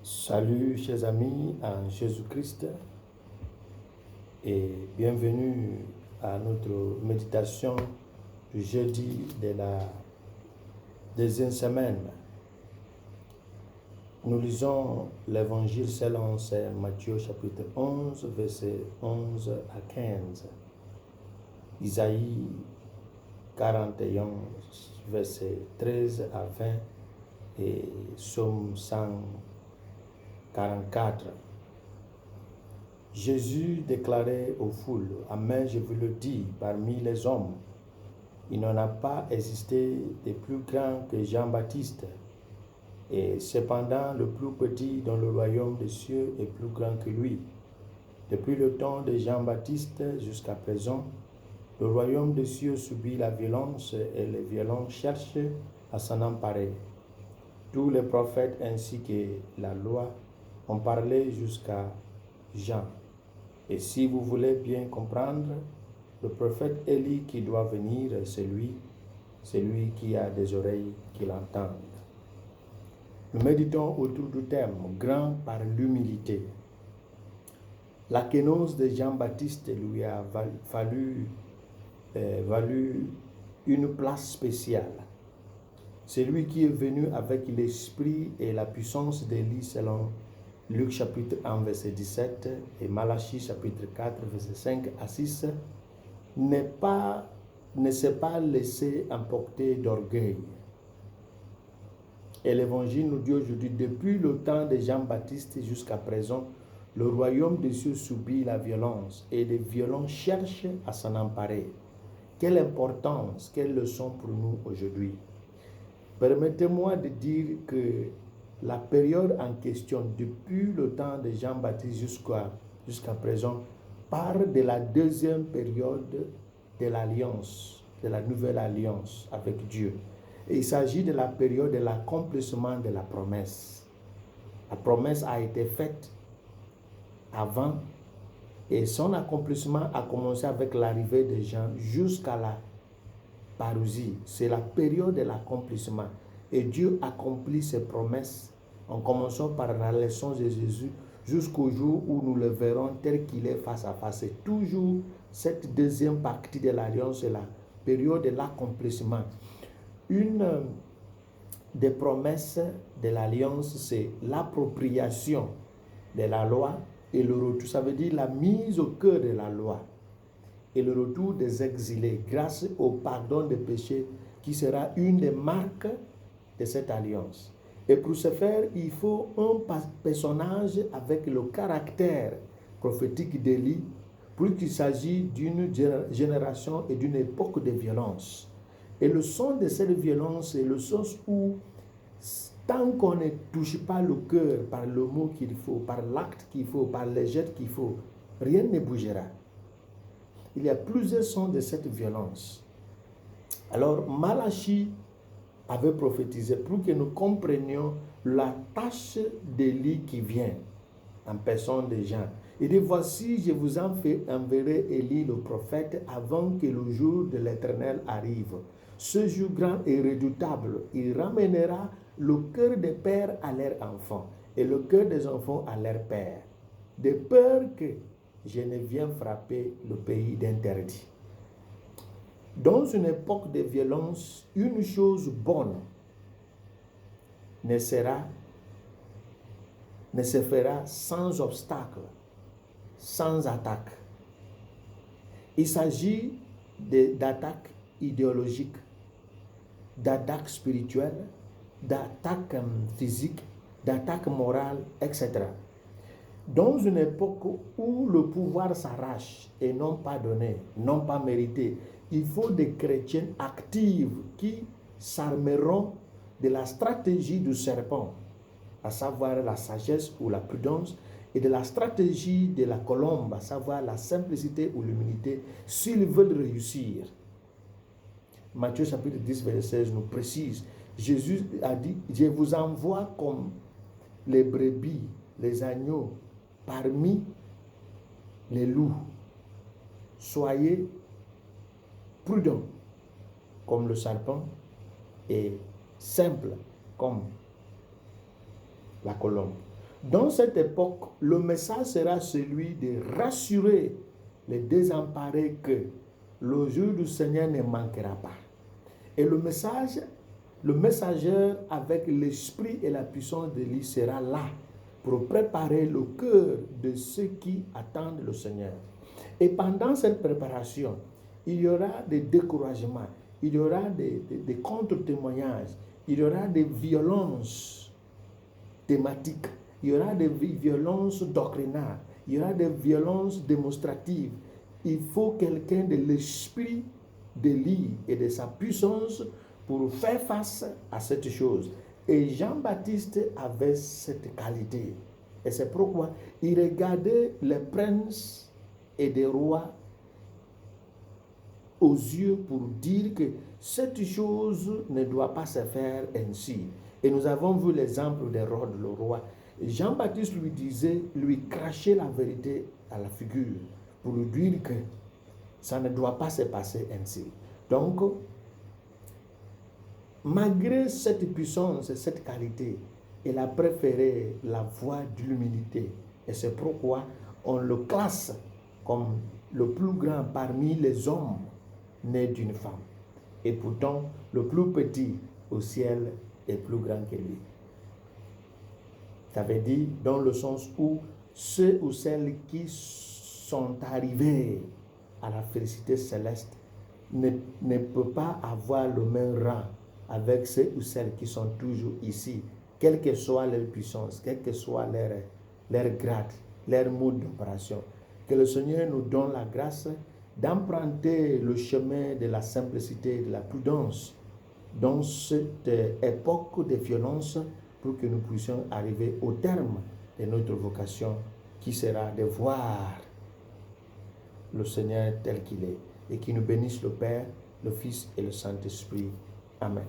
Salut chers amis en Jésus-Christ et bienvenue à notre méditation du jeudi de la deuxième semaine. Nous lisons l'évangile selon Saint Matthieu chapitre 11 versets 11 à 15, Isaïe 41 versets 13 à 20 et Psaume 144. Jésus déclarait aux foules: Amen, je vous le dis, parmi les hommes, il n'en a pas existé de plus grand que Jean-Baptiste. Et cependant, le plus petit dans le royaume des cieux est plus grand que lui. Depuis le temps de Jean-Baptiste jusqu'à présent, le royaume des cieux subit la violence et les violents cherchent à s'en emparer. Tous les prophètes ainsi que la loi ont parlé jusqu'à Jean. Et si vous voulez bien comprendre, le prophète Élie qui doit venir, c'est lui qui a des oreilles qui l'entendent. Nous méditons autour du thème « Grand par l'humilité ». La kénose de Jean-Baptiste lui a valu une place spéciale. C'est lui qui est venu avec l'esprit et la puissance d'Élie selon Luc chapitre 1 verset 17 et Malachie chapitre 4 verset 5 à 6, ne s'est pas laissé emporter d'orgueil. Et l'évangile nous dit aujourd'hui, depuis le temps de Jean-Baptiste jusqu'à présent, le royaume des cieux subit la violence et les violents cherchent à s'en emparer. Quelle importance, quelle leçon pour nous aujourd'hui. Permettez-moi de dire que la période en question, depuis le temps de Jean-Baptiste jusqu'à présent, parle de la deuxième période de l'alliance, de la nouvelle alliance avec Dieu. Et il s'agit de la période de l'accomplissement de la promesse. La promesse a été faite avant et son accomplissement a commencé avec l'arrivée de Jean jusqu'à la parousie. C'est la période de l'accomplissement. Et Dieu accomplit ses promesses en commençant par la leçon de Jésus jusqu'au jour où nous le verrons tel qu'il est face à face. C'est toujours cette deuxième partie de l'alliance, la période de l'accomplissement. Une des promesses de l'alliance, c'est l'appropriation de la loi et le retour. Ça veut dire la mise au cœur de la loi et le retour des exilés grâce au pardon des péchés qui sera une des marques de cette alliance. Et pour ce faire, il faut un personnage avec le caractère prophétique d'Élie, pour qu'il s'agisse d'une génération et d'une époque de violence. Et le son de cette violence est le sens où, tant qu'on ne touche pas le cœur par le mot qu'il faut, par l'acte qu'il faut, par les gestes qu'il faut, rien ne bougera. Il y a plusieurs sons de cette violence. Alors, Malachie avait prophétisé pour que nous comprenions la tâche d'Élie qui vient en personne de Jean. Il dit, voici, je vous enverrai Élie le prophète avant que le jour de l'Éternel arrive. Ce jour grand et redoutable, il ramènera le cœur des pères à leurs enfants et le cœur des enfants à leurs pères, de peur que je ne vienne frapper le pays d'interdit. Dans une époque de violence, une chose bonne ne se fera sans obstacle, sans attaque. Il s'agit d'attaques idéologiques, d'attaques spirituelles, d'attaques physiques, d'attaques morales, etc. Dans une époque où le pouvoir s'arrache et non pas donné, non pas mérité, il faut des chrétiens actifs qui s'armeront de la stratégie du serpent, à savoir la sagesse ou la prudence, et de la stratégie de la colombe, à savoir la simplicité ou l'humilité, s'ils veulent réussir. Matthieu chapitre 10, verset 16 nous précise, Jésus a dit, je vous envoie comme les brebis, les agneaux, parmi les loups. Soyez prudents comme le serpent et simples comme la colombe. Dans cette époque, le message sera celui de rassurer les désemparés que le jour du Seigneur ne manquera pas. Et le messager avec l'esprit et la puissance de lui sera là pour préparer le cœur de ceux qui attendent le Seigneur. Et pendant cette préparation, il y aura des découragements, il y aura des contre-témoignages, il y aura des violences thématiques, il y aura des violences doctrinales, il y aura des violences démonstratives. Il faut quelqu'un de l'esprit de lui et de sa puissance pour faire face à cette chose. Et Jean-Baptiste avait cette qualité. Et c'est pourquoi il regardait les princes et des rois aux yeux pour dire que cette chose ne doit pas se faire ainsi. Et nous avons vu l'exemple d'Hérode, le roi. Jean-Baptiste lui disait, lui crachait la vérité à la figure pour lui dire que ça ne doit pas se passer ainsi. Donc, malgré cette puissance et cette qualité, il a préféré la voie de l'humilité. Et c'est pourquoi on le classe comme le plus grand parmi les hommes nés d'une femme. Et pourtant, le plus petit au ciel est plus grand que lui. Ça veut dire dans le sens où ceux ou celles qui sont arrivés à la félicité céleste ne peuvent pas avoir le même rang avec ceux ou celles qui sont toujours ici, quelle que soit leur puissance, quel que soit leur grade, leur mode d'opération. Que le Seigneur nous donne la grâce d'emprunter le chemin de la simplicité et de la prudence dans cette époque de violence pour que nous puissions arriver au terme de notre vocation qui sera de voir le Seigneur tel qu'il est et qui nous bénisse le Père, le Fils et le Saint-Esprit. Amen.